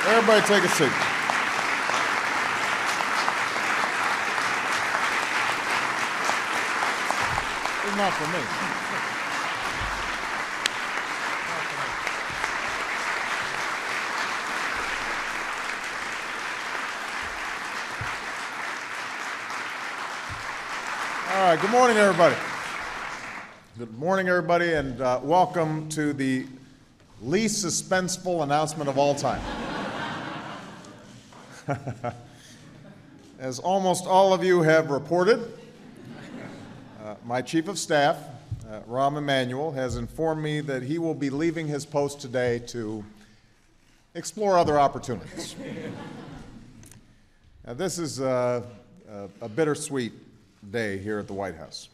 Everybody take a seat. It's not for me. All right, good morning, everybody. Good morning, everybody, and welcome to the least suspenseful announcement of all time. As almost all of you have reported, my Chief of Staff, Rahm Emanuel, has informed me that he will be leaving his post today to explore other opportunities. Now, this is a bittersweet day here at the White House.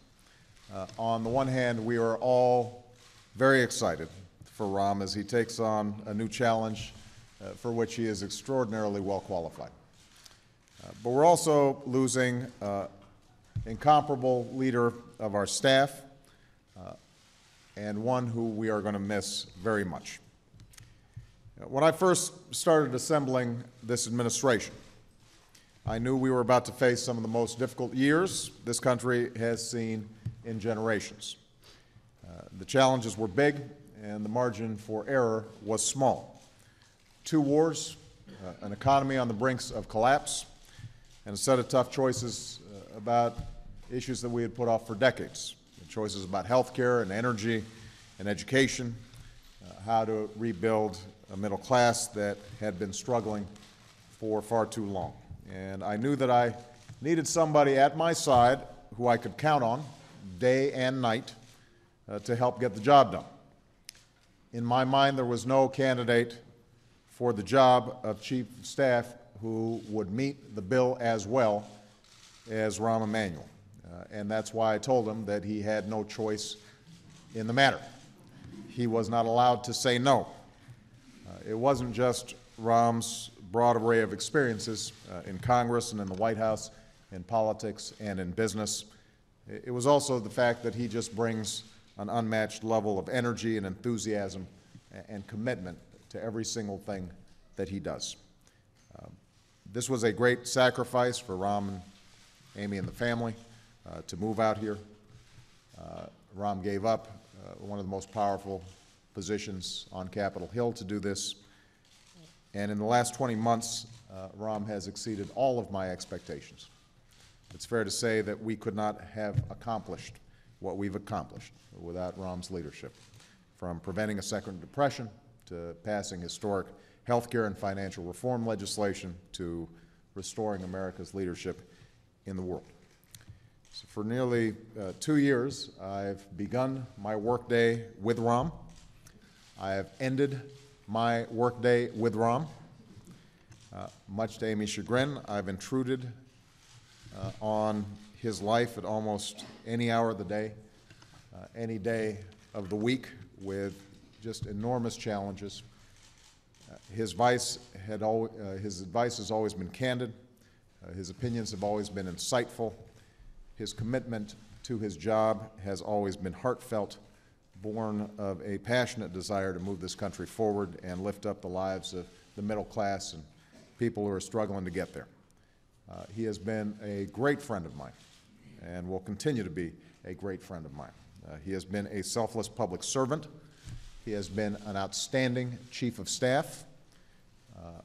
On the one hand, we are all very excited for Rahm as he takes on a new challenge for which he is extraordinarily well qualified. But we're also losing incomparable leader of our staff and one who we are going to miss very much. When I first started assembling this administration, I knew we were about to face some of the most difficult years this country has seen in generations. The challenges were big and the margin for error was small. 2 wars, an economy on the brinks of collapse, and a set of tough choices about issues that we had put off for decades. Choices about health care and energy and education, how to rebuild a middle class that had been struggling for far too long. And I knew that I needed somebody at my side who I could count on day and night to help get the job done. In my mind, there was no candidate for the job of Chief of Staff who would meet the bill as well as Rahm Emanuel. And that's why I told him that he had no choice in the matter. He was not allowed to say no. It wasn't just Rahm's broad array of experiences in Congress and in the White House, in politics and in business. It was also the fact that he just brings an unmatched level of energy and enthusiasm and commitment to every single thing that he does. This was a great sacrifice for Rahm and Amy and the family to move out here. Rahm gave up one of the most powerful positions on Capitol Hill to do this. And in the last 20 months, Rahm has exceeded all of my expectations. It's fair to say that we could not have accomplished what we've accomplished without Rahm's leadership, from preventing a second depression to passing historic health care and financial reform legislation to restoring America's leadership in the world. So for nearly 2 years, I've begun my workday with Rahm. I have ended my workday with Rahm. Much to Amy's chagrin, I've intruded on his life at almost any hour of the day, any day of the week, with just enormous challenges. His advice has always been candid. His opinions have always been insightful. His commitment to his job has always been heartfelt, born of a passionate desire to move this country forward and lift up the lives of the middle class and people who are struggling to get there. He has been a great friend of mine and will continue to be a great friend of mine. He has been a selfless public servant. He has been an outstanding Chief of Staff.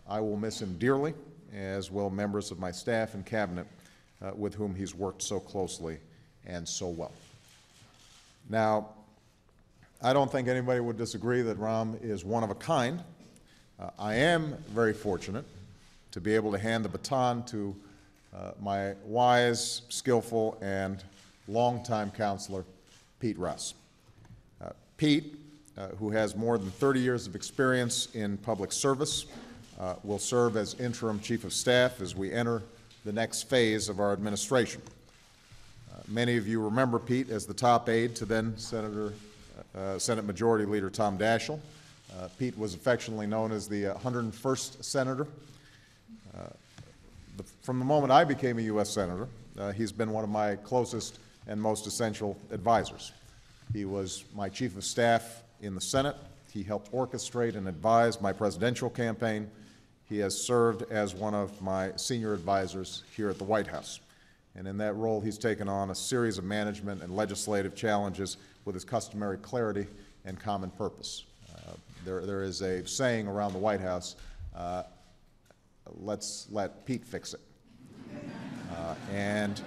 I will miss him dearly, as will members of my staff and cabinet with whom he's worked so closely and so well. Now, I don't think anybody would disagree that Rahm is one of a kind. I am very fortunate to be able to hand the baton to my wise, skillful, and longtime counselor, Pete Rouse. Pete, who has more than 30 years of experience in public service, will serve as interim Chief of Staff as we enter the next phase of our administration. Many of you remember Pete as the top aide to then Senate Majority Leader Tom Daschle. Pete was affectionately known as the 101st Senator. From the moment I became a U.S. Senator, he's been one of my closest and most essential advisors. He was my Chief of Staff in the Senate. He helped orchestrate and advise my presidential campaign. he has served as one of my senior advisors here at the White House. And in that role, he's taken on a series of management and legislative challenges with his customary clarity and common purpose. There is a saying around the White House, let's let Pete fix it. And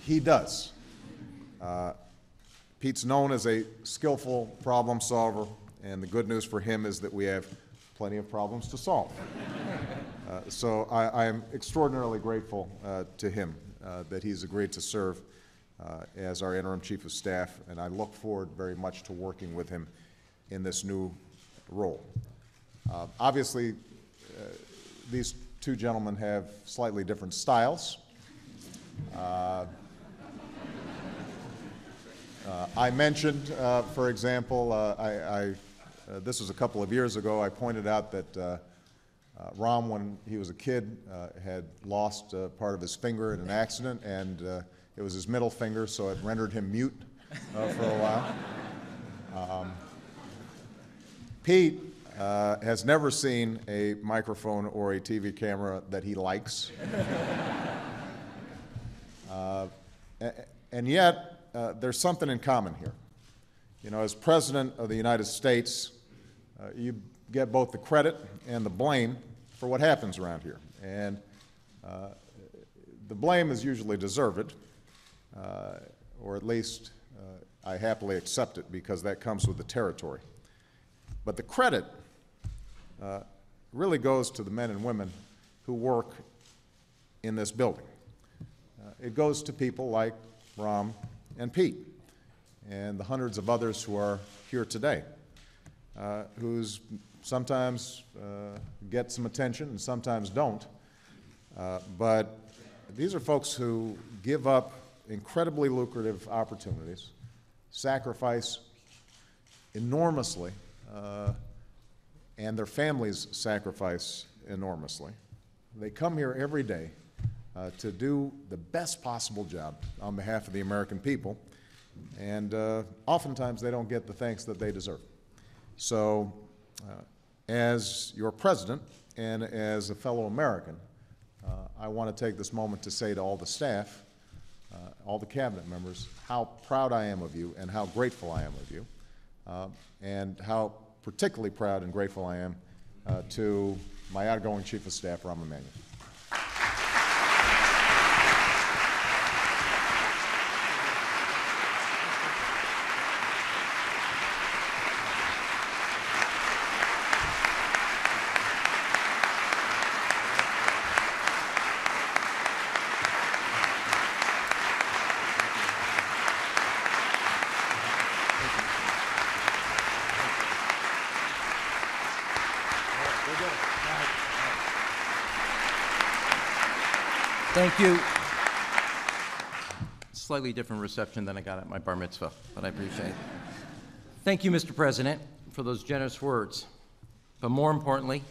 he does. Pete's known as a skillful problem solver, and the good news for him is that we have plenty of problems to solve. So I am extraordinarily grateful to him that he's agreed to serve as our interim chief of staff, and I look forward very much to working with him in this new role. Obviously, these two gentlemen have slightly different styles. I mentioned, for example, this was a couple of years ago, I pointed out that Rahm, when he was a kid, had lost part of his finger in an accident, and it was his middle finger, so it rendered him mute for a while. Pete has never seen a microphone or a TV camera that he likes. And yet, there's something in common here. You know, as President of the United States, you get both the credit and the blame for what happens around here. And the blame is usually deserved, or at least I happily accept it because that comes with the territory. But the credit really goes to the men and women who work in this building. It goes to people like Rahm and Pete and the hundreds of others who are here today, who's sometimes get some attention and sometimes don't. But these are folks who give up incredibly lucrative opportunities, sacrifice enormously, and their families sacrifice enormously. They come here every day to do the best possible job on behalf of the American people, and oftentimes they don't get the thanks that they deserve. So, as your president and as a fellow American, I want to take this moment to say to all the staff, all the cabinet members, how proud I am of you and how grateful I am of you, and how particularly proud and grateful I am to my outgoing Chief of Staff, Rahm Emanuel. Thank you. Slightly different reception than I got at my bar mitzvah, but I appreciate it. Thank you, Mr. President, for those generous words. But more importantly,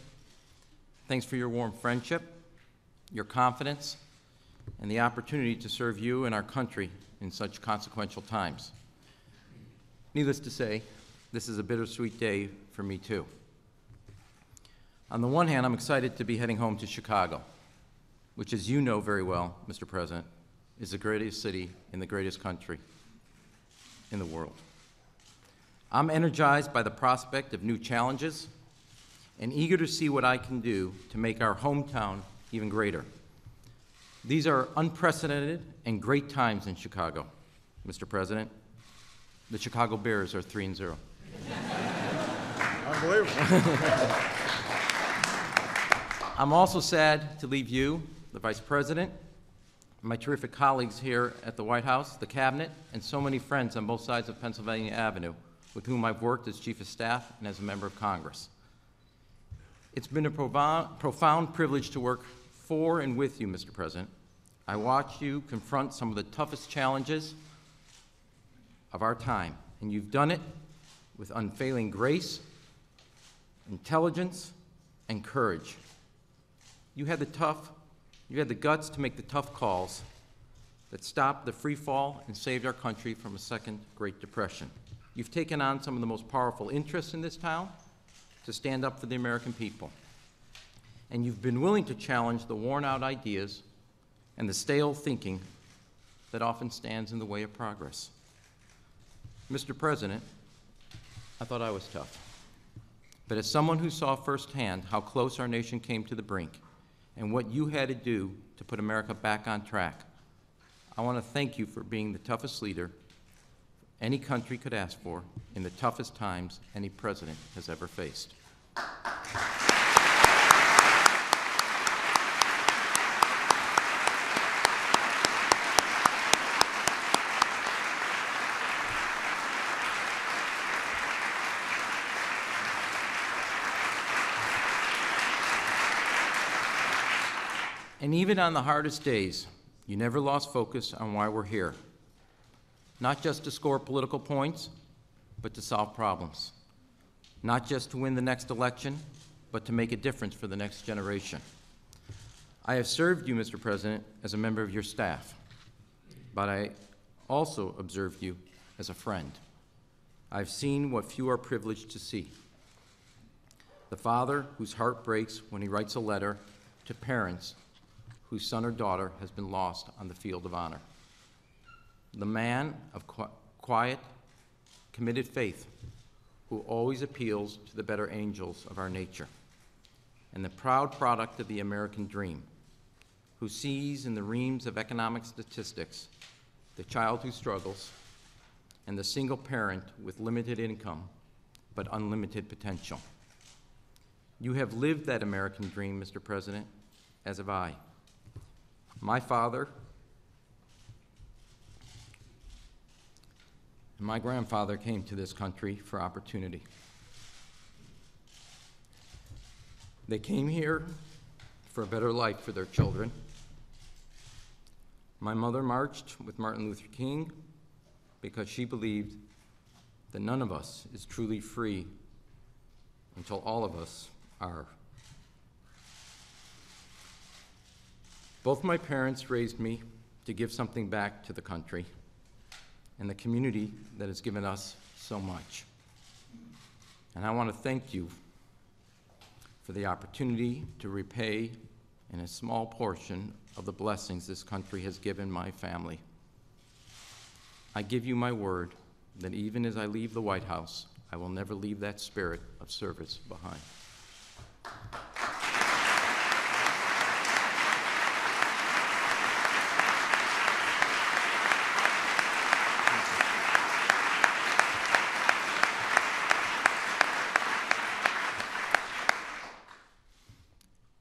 thanks for your warm friendship, your confidence, and the opportunity to serve you and our country in such consequential times. Needless to say, this is a bittersweet day for me, too. On the one hand, I'm excited to be heading home to Chicago, which, as you know very well, Mr. President, is the greatest city in the greatest country in the world. I'm energized by the prospect of new challenges and eager to see what I can do to make our hometown even greater. These are unprecedented and great times in Chicago, Mr. President. The Chicago Bears are 3-0. Unbelievable. I'm also sad to leave you, the Vice President, my terrific colleagues here at the White House, the Cabinet, and so many friends on both sides of Pennsylvania Avenue with whom I've worked as Chief of Staff and as a member of Congress. It's been a profound privilege to work for and with you, Mr. President. I watched you confront some of the toughest challenges of our time, and you've done it with unfailing grace, intelligence, and courage. You had the guts to make the tough calls that stopped the free fall and saved our country from a second Great Depression. You've taken on some of the most powerful interests in this town to stand up for the American people. And you've been willing to challenge the worn-out ideas and the stale thinking that often stands in the way of progress. Mr. President, I thought I was tough. But as someone who saw firsthand how close our nation came to the brink and what you had to do to put America back on track, I want to thank you for being the toughest leader any country could ask for in the toughest times any president has ever faced. And even on the hardest days, you never lost focus on why we're here. Not just to score political points, but to solve problems. Not just to win the next election, but to make a difference for the next generation. I have served you, Mr. President, as a member of your staff, but I also observed you as a friend. I've seen what few are privileged to see. The father whose heart breaks when he writes a letter to parents whose son or daughter has been lost on the field of honor. The man of quiet, committed faith who always appeals to the better angels of our nature. And the proud product of the American dream, who sees in the reams of economic statistics the child who struggles and the single parent with limited income but unlimited potential. You have lived that American dream, Mr. President, as have I. My father and my grandfather came to this country for opportunity. They came here for a better life for their children. My mother marched with Martin Luther King because she believed that none of us is truly free until all of us are. Both my parents raised me to give something back to the country and the community that has given us so much. And I want to thank you for the opportunity to repay in a small portion of the blessings this country has given my family. I give you my word that even as I leave the White House, I will never leave that spirit of service behind.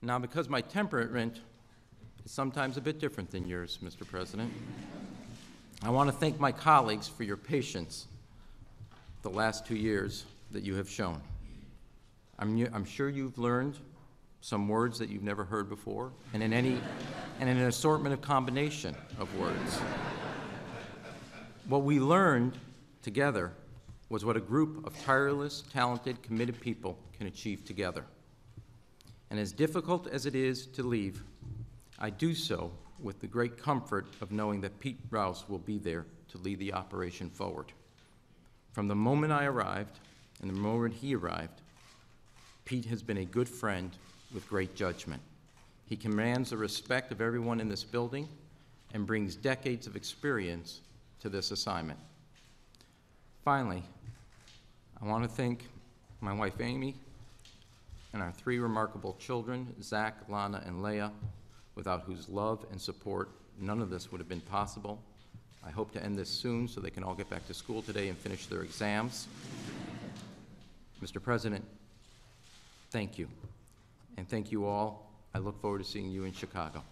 Now, because my temperament is sometimes a bit different than yours, Mr. President, I want to thank my colleagues for your patience the last 2 years that you have shown. I'm sure you've learned some words that you've never heard before, and in an assortment of combination of words. What we learned together was what a group of tireless, talented, committed people can achieve together. And as difficult as it is to leave, I do so with the great comfort of knowing that Pete Rouse will be there to lead the operation forward. From the moment I arrived and the moment he arrived, Pete has been a good friend with great judgment. He commands the respect of everyone in this building and brings decades of experience to this assignment. Finally, I want to thank my wife, Amy, and our 3 remarkable children, Zach, Lana, and Leah, without whose love and support none of this would have been possible. I hope to end this soon so they can all get back to school today and finish their exams. Mr. President, thank you. And thank you all. I look forward to seeing you in Chicago.